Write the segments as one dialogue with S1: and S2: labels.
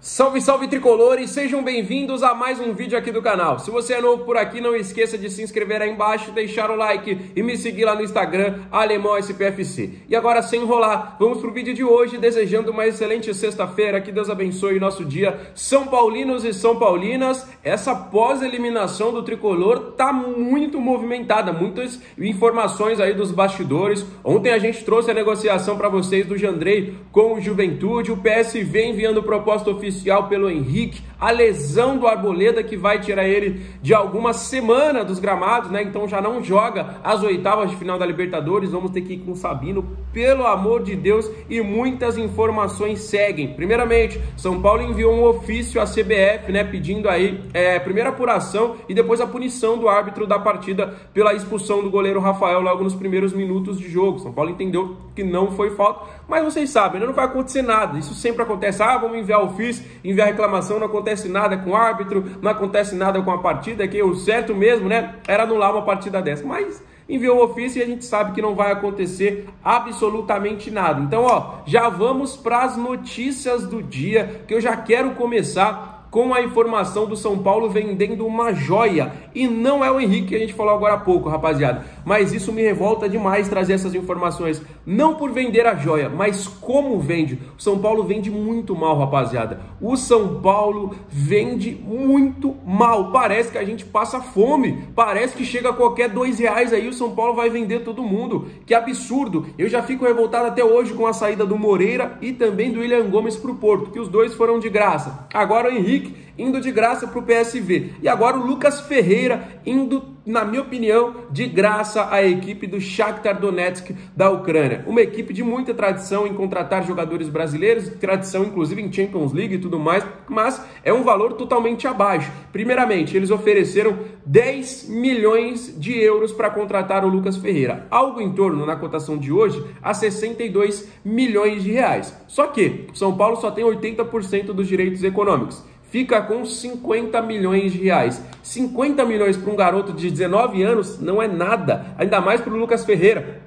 S1: Salve, salve tricolores, sejam bem-vindos a mais um vídeo aqui do canal. Se você é novo por aqui, não esqueça de se inscrever aí embaixo, deixar o like e me seguir lá no Instagram, Alemão SPFC. E agora, sem enrolar, vamos pro vídeo de hoje, desejando uma excelente sexta-feira, que Deus abençoe o nosso dia. São Paulinos e São Paulinas, essa pós-eliminação do tricolor tá muito movimentada, muitas informações aí dos bastidores. Ontem a gente trouxe a negociação para vocês do Jandrei com o Juventude, o PSV enviando proposta oficial pelo Henrique, a lesão do Arboleda que vai tirar ele de alguma semana dos gramados, né? Então já não joga as oitavas de final da Libertadores. Vamos ter que ir com o Sabino, pelo amor de Deus, e muitas informações seguem. Primeiramente, São Paulo enviou um ofício à CBF, né, pedindo aí primeira apuração e depois a punição do árbitro da partida pela expulsão do goleiro Rafael logo nos primeiros minutos de jogo. São Paulo entendeu que não foi falta, mas vocês sabem, né, não vai acontecer nada. Isso sempre acontece. Vamos enviar ofício, enviar reclamação, não acontece nada com o árbitro, não acontece nada com a partida, que o certo mesmo, né, era anular uma partida dessa, mas enviou o ofício e a gente sabe que não vai acontecer absolutamente nada. Então, já vamos para as notícias do dia, que eu já quero começar com a informação do São Paulo vendendo uma joia. E não é o Henrique que a gente falou agora há pouco, rapaziada. Mas isso me revolta demais trazer essas informações. Não por vender a joia, mas como vende. O São Paulo vende muito mal, rapaziada. O São Paulo vende muito mal. Parece que a gente passa fome. Parece que chega a qualquer R$2 aí, o São Paulo vai vender todo mundo. Que absurdo. Eu já fico revoltado até hoje com a saída do Moreira e também do William Gomes para o Porto, que os dois foram de graça. Agora o Henrique indo de graça para o PSV. E agora o Lucas Ferreira indo, na minha opinião, de graça à equipe do Shakhtar Donetsk da Ucrânia. Uma equipe de muita tradição em contratar jogadores brasileiros, tradição inclusive em Champions League e tudo mais, mas é um valor totalmente abaixo. Primeiramente, eles ofereceram 10 milhões de euros para contratar o Lucas Ferreira. Algo em torno, na cotação de hoje, a 62 milhões de reais. Só que o São Paulo só tem 80% dos direitos econômicos. Fica com 50 milhões de reais. 50 milhões para um garoto de 19 anos não é nada, ainda mais para o Lucas Ferreira.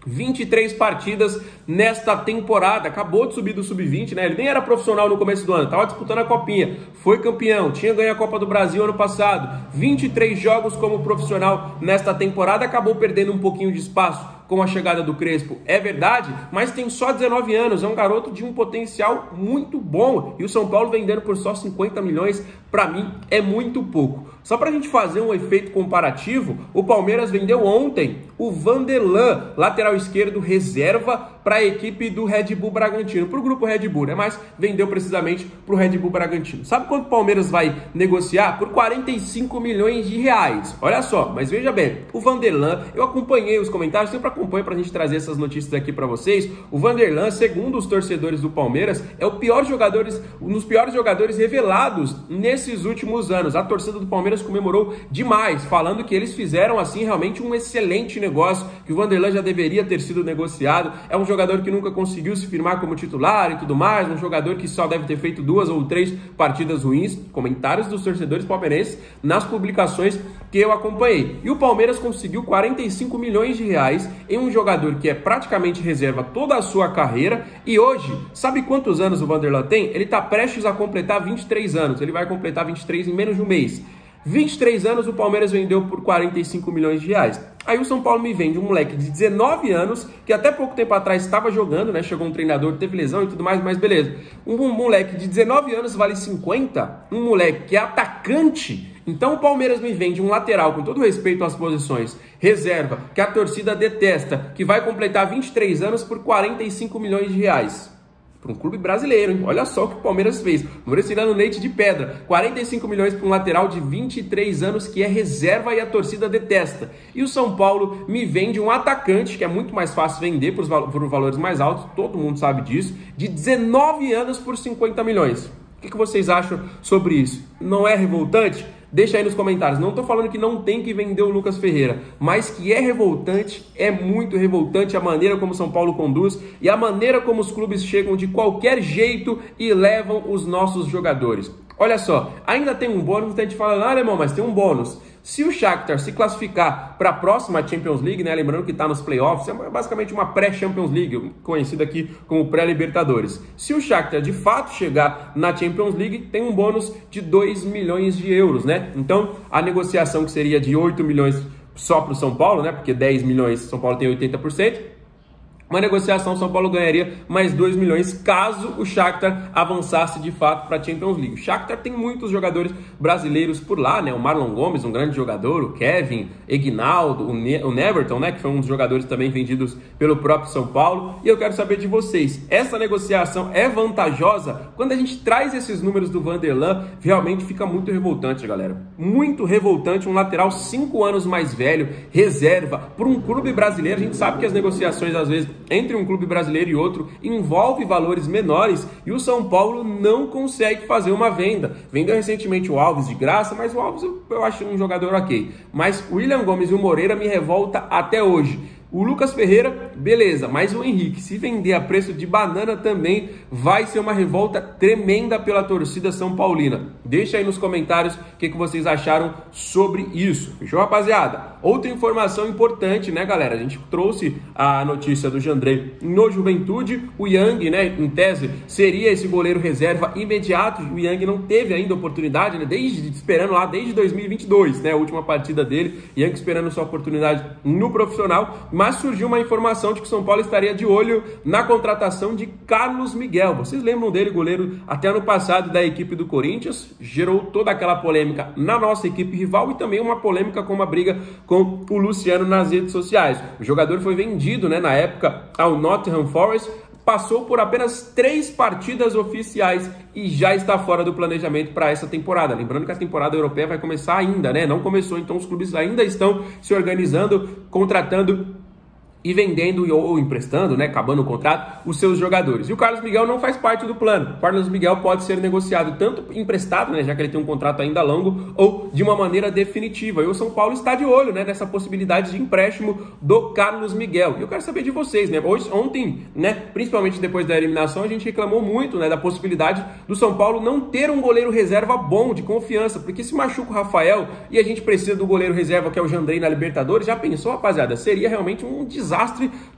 S1: 23 partidas nesta temporada, acabou de subir do sub-20, né? Ele nem era profissional no começo do ano, estava disputando a copinha, foi campeão, tinha ganho a Copa do Brasil ano passado, 23 jogos como profissional nesta temporada, acabou perdendo um pouquinho de espaço com a chegada do Crespo, é verdade, mas tem só 19 anos, é um garoto de um potencial muito bom, e o São Paulo vendendo por só 50 milhões, para mim, é muito pouco. Só para a gente fazer um efeito comparativo, o Palmeiras vendeu ontem o Vanderlan, lateral esquerdo reserva, para a equipe do Red Bull Bragantino, para o grupo Red Bull, né? Mas vendeu precisamente para o Red Bull Bragantino. Sabe quanto o Palmeiras vai negociar? Por 45 milhões de reais. Olha só, mas veja bem, o Vanderlan, eu acompanhei os comentários, sempre acompanho para a gente trazer essas notícias aqui para vocês. O Vanderlan, segundo os torcedores do Palmeiras, é um dos piores jogadores revelados nesses últimos anos. A torcida do Palmeiras comemorou demais, falando que eles fizeram assim realmente um excelente negócio, que o Vanderlan já deveria ter sido negociado. É um jogador que nunca conseguiu se firmar como titular e tudo mais, um jogador que só deve ter feito 2 ou 3 partidas ruins. Comentários dos torcedores palmeirenses nas publicações que eu acompanhei. E o Palmeiras conseguiu 45 milhões de reais em um jogador que é praticamente reserva toda a sua carreira. E hoje, sabe quantos anos o Vanderlan tem? Ele está prestes a completar 23 anos. Ele vai completar 23 em menos de um mês. 23 anos o Palmeiras vendeu por 45 milhões de reais. Aí o São Paulo me vende um moleque de 19 anos, que até pouco tempo atrás estava jogando, né? Chegou um treinador, teve lesão e tudo mais, mas beleza. Um moleque de 19 anos vale 50, um moleque que é atacante. Então o Palmeiras me vende um lateral, com todo respeito às posições, reserva, que a torcida detesta, que vai completar 23 anos por 45 milhões de reais. Para um clube brasileiro, hein? Olha só o que o Palmeiras fez. O Palmeiras tirando leite de pedra. 45 milhões para um lateral de 23 anos que é reserva e a torcida detesta. E o São Paulo me vende um atacante, que é muito mais fácil vender por valores mais altos, todo mundo sabe disso, de 19 anos por 50 milhões. O que vocês acham sobre isso? Não é revoltante? Deixa aí nos comentários. Não estou falando que não tem que vender o Lucas Ferreira, mas que é revoltante, é muito revoltante a maneira como o São Paulo conduz e a maneira como os clubes chegam de qualquer jeito e levam os nossos jogadores. Olha só, ainda tem um bônus, a gente fala, Alemão, mas tem um bônus. Se o Shakhtar se classificar para a próxima Champions League, né, lembrando que está nos playoffs, é basicamente uma pré-Champions League, conhecida aqui como pré-Libertadores. Se o Shakhtar de fato chegar na Champions League, tem um bônus de 2 milhões de euros, né? Então, a negociação que seria de 8 milhões só para o São Paulo, né? Porque 10 milhões, São Paulo tem 80%. Uma negociação, São Paulo ganharia mais 2 milhões caso o Shakhtar avançasse de fato para a Champions League. O Shakhtar tem muitos jogadores brasileiros por lá, né? O Marlon Gomes, um grande jogador, o Kevin, Egnaldo, o Neverton, né? Que foi um dos jogadores também vendidos pelo próprio São Paulo. E eu quero saber de vocês, essa negociação é vantajosa? Quando a gente traz esses números do Vanderlan, realmente fica muito revoltante, galera. Muito revoltante, um lateral 5 anos mais velho, reserva, por um clube brasileiro. A gente sabe que as negociações, às vezes, entre um clube brasileiro e outro, envolve valores menores e o São Paulo não consegue fazer uma venda. Vendeu recentemente o Alves de graça, mas o Alves eu acho um jogador ok. Mas o William Gomes e o Moreira me revolta até hoje. O Lucas Ferreira, beleza, mas o Henrique, se vender a preço de banana também, vai ser uma revolta tremenda pela torcida são paulina. Deixa aí nos comentários o que vocês acharam sobre isso. Fechou, rapaziada? Outra informação importante, né, galera? A gente trouxe a notícia do Jandrei no Juventude. O Yang, né, em tese, seria esse goleiro reserva imediato. O Yang não teve ainda oportunidade, né, esperando lá desde 2022, né, a última partida dele. Yang esperando sua oportunidade no profissional. Mas surgiu uma informação de que o São Paulo estaria de olho na contratação de Carlos Miguel. Vocês lembram dele, goleiro até ano passado da equipe do Corinthians? Gerou toda aquela polêmica na nossa equipe rival e também uma polêmica com uma briga com o Luciano nas redes sociais. O jogador foi vendido, né, na época ao Nottingham Forest, passou por apenas 3 partidas oficiais e já está fora do planejamento para essa temporada. Lembrando que a temporada europeia vai começar ainda, né? Não começou, então os clubes ainda estão se organizando, contratando e vendendo ou emprestando, né, acabando o contrato, os seus jogadores. E o Carlos Miguel não faz parte do plano. O Carlos Miguel pode ser negociado tanto emprestado, né, já que ele tem um contrato ainda longo, ou de uma maneira definitiva. E o São Paulo está de olho, né, nessa possibilidade de empréstimo do Carlos Miguel. E eu quero saber de vocês, né, ontem, né, principalmente depois da eliminação, a gente reclamou muito, né, da possibilidade do São Paulo não ter um goleiro reserva bom, de confiança, porque se machuca o Rafael e a gente precisa do goleiro reserva, que é o Jandrei na Libertadores, já pensou, rapaziada? Seria realmente um desastre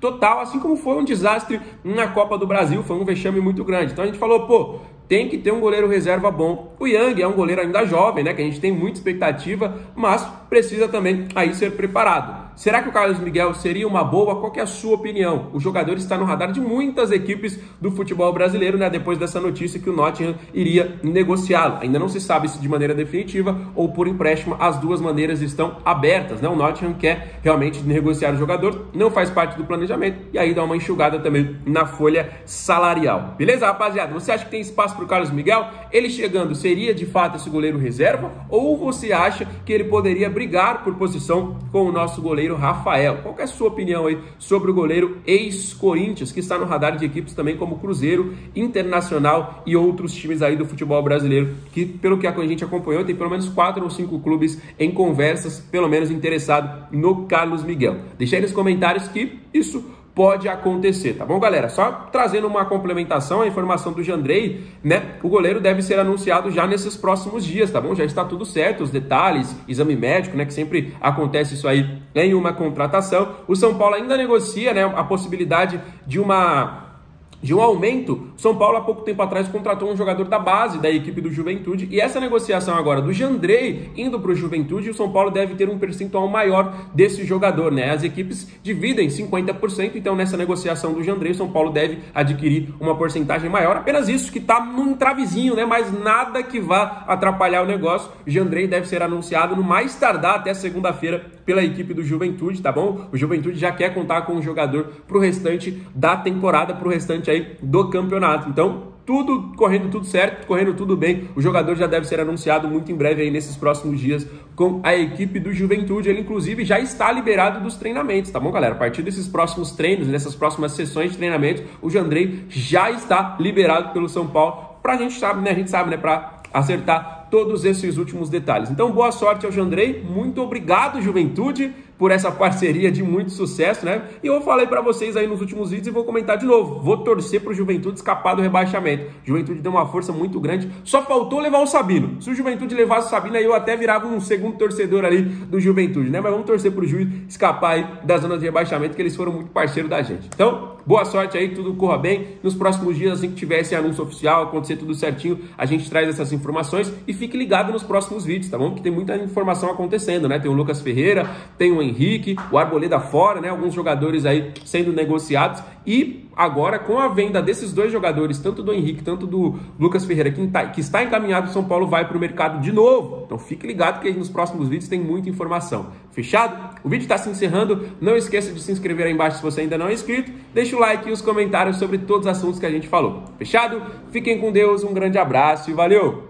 S1: total, assim como foi um desastre na Copa do Brasil, foi um vexame muito grande. Então a gente falou, pô, tem que ter um goleiro reserva bom. O Yang é um goleiro ainda jovem, né, que a gente tem muita expectativa, mas precisa também aí ser preparado. Será que o Carlos Miguel seria uma boa? Qual que é a sua opinião? O jogador está no radar de muitas equipes do futebol brasileiro, né, depois dessa notícia que o Nottingham iria negociá-lo. Ainda não se sabe se de maneira definitiva ou por empréstimo, as duas maneiras estão abertas, né? O Nottingham quer realmente negociar o jogador, não faz parte do planejamento e aí dá uma enxugada também na folha salarial. Beleza, rapaziada? Você acha que tem espaço para o Carlos Miguel? Ele chegando seria de fato esse goleiro reserva? Ou você acha que ele poderia brigar por posição com o nosso goleiro Rafael? Qual que é a sua opinião aí sobre o goleiro ex-Corinthians, que está no radar de equipes também como Cruzeiro, Internacional e outros times aí do futebol brasileiro, que pelo que a gente acompanhou, tem pelo menos 4 ou 5 clubes em conversas, pelo menos interessado no Carlos Miguel. Deixa aí nos comentários que isso pode acontecer, tá bom, galera? Só trazendo uma complementação, a informação do Jandrei, né? O goleiro deve ser anunciado já nesses próximos dias, tá bom? Já está tudo certo, os detalhes, exame médico, né? Que sempre acontece isso aí em uma contratação. O São Paulo ainda negocia, né, a possibilidade de um aumento. O São Paulo, há pouco tempo atrás, contratou um jogador da base da equipe do Juventude, e essa negociação agora do Jandrei indo para o Juventude, o São Paulo deve ter um percentual maior desse jogador, né? As equipes dividem 50%, então nessa negociação do Jandrei, o São Paulo deve adquirir uma porcentagem maior, apenas isso, que está num travezinho, né? Mas nada que vá atrapalhar o negócio. O Jandrei deve ser anunciado no mais tardar até segunda-feira pela equipe do Juventude, tá bom? O Juventude já quer contar com um jogador para o restante da temporada, para o restante aí do campeonato. Então, tudo correndo tudo certo, correndo tudo bem. O jogador já deve ser anunciado muito em breve aí nesses próximos dias com a equipe do Juventude. Ele inclusive já está liberado dos treinamentos, tá bom, galera? A partir desses próximos treinos, nessas próximas sessões de treinamento, o Jandrei já está liberado pelo São Paulo. A gente sabe, né, para acertar todos esses últimos detalhes. Então, boa sorte ao Jandrei. Muito obrigado, Juventude,
S2: por essa parceria de muito sucesso, né? E eu falei para vocês aí nos últimos vídeos e vou comentar de novo. Vou torcer pro Juventude escapar do rebaixamento. Juventude deu uma força muito grande. Só faltou levar o Sabino. Se o Juventude levasse o Sabino, aí eu até virava um segundo torcedor ali do Juventude, né? Mas vamos torcer pro Juiz escapar aí da zona de rebaixamento, que eles foram muito parceiros da gente. Então, boa sorte aí, que tudo corra bem. Nos próximos dias, assim que tiver esse anúncio oficial, acontecer tudo certinho, a gente traz essas informações e fique ligado nos próximos vídeos, tá bom? Porque tem muita informação acontecendo, né? Tem o Lucas Ferreira, tem o Henrique, o Arboleda fora, né? Alguns jogadores aí sendo negociados e agora com a venda desses dois jogadores, tanto do Henrique, tanto do Lucas Ferreira, que está encaminhado, o São Paulo vai para o mercado de novo. Então fique ligado que aí nos próximos vídeos tem muita informação. Fechado? O vídeo está se encerrando. Não esqueça de se inscrever aí embaixo se você ainda não é inscrito. Deixa o like e os comentários sobre todos os assuntos que a gente falou. Fechado? Fiquem com Deus, um grande abraço e valeu!